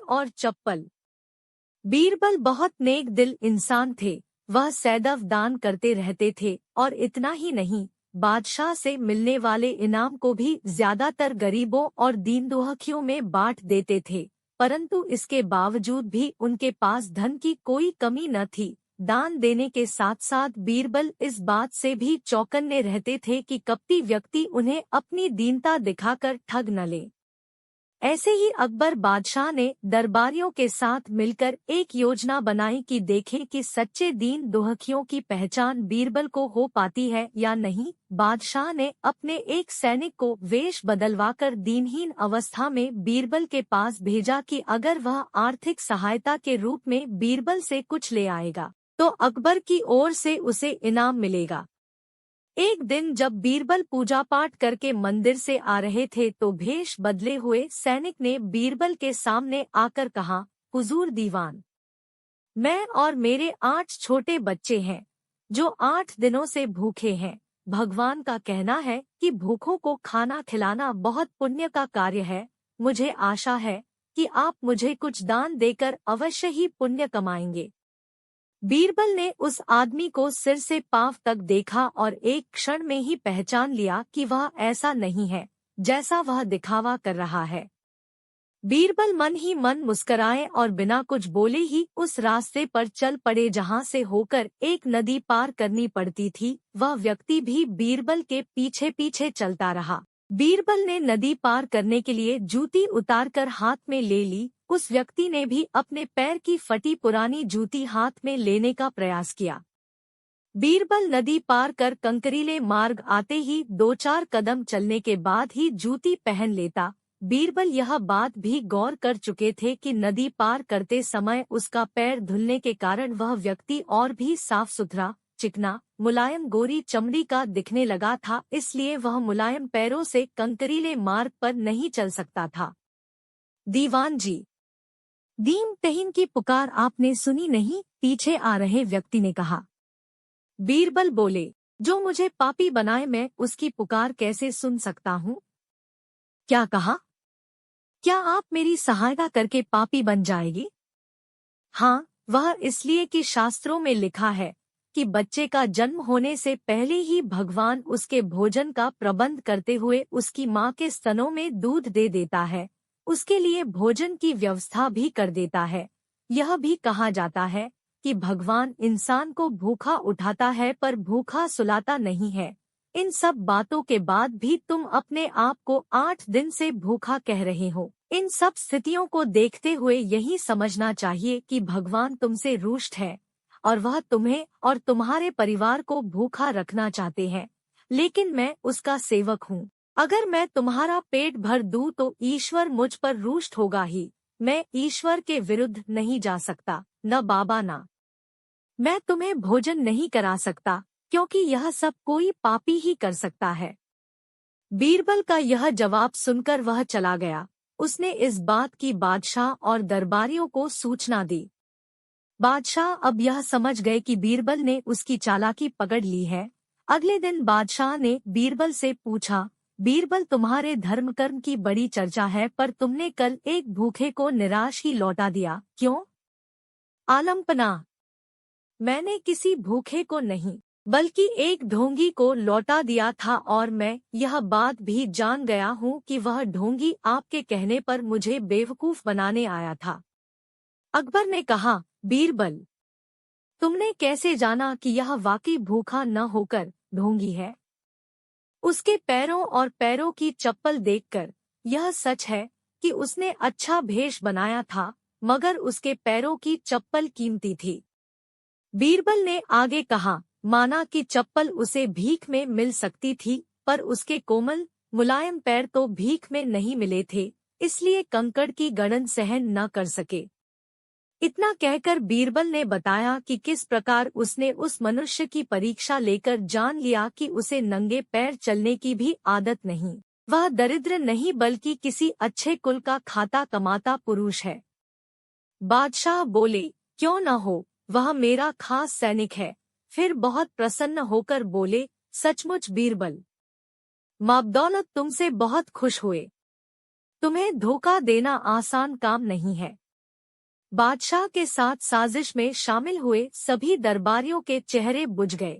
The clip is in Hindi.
और चप्पल। बीरबल बहुत नेक दिल इंसान थे। वह सदैव दान करते रहते थे और इतना ही नहीं, बादशाह से मिलने वाले इनाम को भी ज्यादातर गरीबों और दीन दुखियों में बांट देते थे। परंतु इसके बावजूद भी उनके पास धन की कोई कमी न थी। दान देने के साथ साथ बीरबल इस बात से भी चौकन्ने रहते थे कि कपटी व्यक्ति उन्हें अपनी दीनता दिखाकर ठग न ले। ऐसे ही अकबर बादशाह ने दरबारियों के साथ मिलकर एक योजना बनाई कि देखें कि सच्चे दीन दुखियों की पहचान बीरबल को हो पाती है या नहीं। बादशाह ने अपने एक सैनिक को वेश बदलवाकर दीनहीन अवस्था में बीरबल के पास भेजा कि अगर वह आर्थिक सहायता के रूप में बीरबल से कुछ ले आएगा तो अकबर की ओर से उसे इनाम मिलेगा। एक दिन जब बीरबल पूजा पाठ करके मंदिर से आ रहे थे तो भेष बदले हुए सैनिक ने बीरबल के सामने आकर कहा, हुजूर दीवान, मैं और मेरे 8 छोटे बच्चे हैं जो 8 दिनों से भूखे हैं। भगवान का कहना है कि भूखों को खाना खिलाना बहुत पुण्य का कार्य है। मुझे आशा है कि आप मुझे कुछ दान देकर अवश्य ही पुण्य कमाएंगे। बीरबल ने उस आदमी को सिर से पांव तक देखा और एक क्षण में ही पहचान लिया कि वह ऐसा नहीं है जैसा वह दिखावा कर रहा है। बीरबल मन ही मन मुस्कराए और बिना कुछ बोले ही उस रास्ते पर चल पड़े जहां से होकर एक नदी पार करनी पड़ती थी। वह व्यक्ति भी बीरबल के पीछे पीछे चलता रहा। बीरबल ने नदी पार करने के लिए जूती उतारकर हाथ में ले ली। उस व्यक्ति ने भी अपने पैर की फटी पुरानी जूती हाथ में लेने का प्रयास किया। बीरबल नदी पार कर कंकरीले मार्ग आते ही 2-4 कदम चलने के बाद ही जूती पहन लेता। बीरबल यह बात भी गौर कर चुके थे कि नदी पार करते समय उसका पैर धुलने के कारण वह व्यक्ति और भी साफ सुथरा, चिकना, मुलायम गोरी चमड़ी का दिखने लगा था, इसलिए वह मुलायम पैरों से कंकरीले मार्ग पर नहीं चल सकता था। दीवान जी, दीन तहीन की पुकार आपने सुनी नहीं? पीछे आ रहे व्यक्ति ने कहा। बीरबल बोले, जो मुझे पापी बनाए मैं उसकी पुकार कैसे सुन सकता हूँ? क्या कहा? क्या आप मेरी सहायता करके पापी बन जाएगी? हाँ, वह इसलिए कि शास्त्रों में लिखा है कि बच्चे का जन्म होने से पहले ही भगवान उसके भोजन का प्रबंध करते हुए उसकी माँ के स्तनों में दूध दे देता है, उसके लिए भोजन की व्यवस्था भी कर देता है। यह भी कहा जाता है कि भगवान इंसान को भूखा उठाता है पर भूखा सुलाता नहीं है। इन सब बातों के बाद भी तुम अपने आप को 8 दिन से भूखा कह रहे हो। इन सब स्थितियों को देखते हुए यही समझना चाहिए कि भगवान तुमसे रुष्ट है और वह तुम्हें और तुम्हारे परिवार को भूखा रखना चाहते हैं। लेकिन मैं उसका सेवक हूँ। अगर मैं तुम्हारा पेट भर दूं तो ईश्वर मुझ पर रुष्ट होगा ही। मैं ईश्वर के विरुद्ध नहीं जा सकता, न बाबा ना। मैं तुम्हें भोजन नहीं करा सकता क्योंकि यह सब कोई पापी ही कर सकता है। बीरबल का यह जवाब सुनकर वह चला गया। उसने इस बात की बादशाह और दरबारियों को सूचना दी। बादशाह अब यह समझ गए कि बीरबल ने उसकी चालाकी पकड़ ली है। अगले दिन बादशाह ने बीरबल से पूछा, बीरबल, तुम्हारे धर्म कर्म की बड़ी चर्चा है पर तुमने कल एक भूखे को निराश ही लौटा दिया, क्यों? आलमपना, मैंने किसी भूखे को नहीं बल्कि एक ढोंगी को लौटा दिया था और मैं यह बात भी जान गया हूँ कि वह ढोंगी आपके कहने पर मुझे बेवकूफ बनाने आया था। अकबर ने कहा, बीरबल, तुमने कैसे जाना कि यह वाकई भूखा न होकर ढोंगी है? उसके पैरों और पैरों की चप्पल देखकर यह सच है कि उसने अच्छा भेष बनाया था, मगर उसके पैरों की चप्पल कीमती थी। बीरबल ने आगे कहा, माना कि चप्पल उसे भीख में मिल सकती थी पर उसके कोमल मुलायम पैर तो भीख में नहीं मिले थे, इसलिए कंकड़ की गड़न सहन न कर सके। इतना कहकर बीरबल ने बताया कि किस प्रकार उसने उस मनुष्य की परीक्षा लेकर जान लिया कि उसे नंगे पैर चलने की भी आदत नहीं। वह दरिद्र नहीं बल्कि किसी अच्छे कुल का खाता कमाता पुरुष है। बादशाह बोले, क्यों न हो, वह मेरा खास सैनिक है। फिर बहुत प्रसन्न होकर बोले, सचमुच बीरबल, माबदौलत तुमसे बहुत खुश हुए। तुम्हें धोखा देना आसान काम नहीं है। बादशाह के साथ साजिश में शामिल हुए सभी दरबारियों के चेहरे बुझ गए।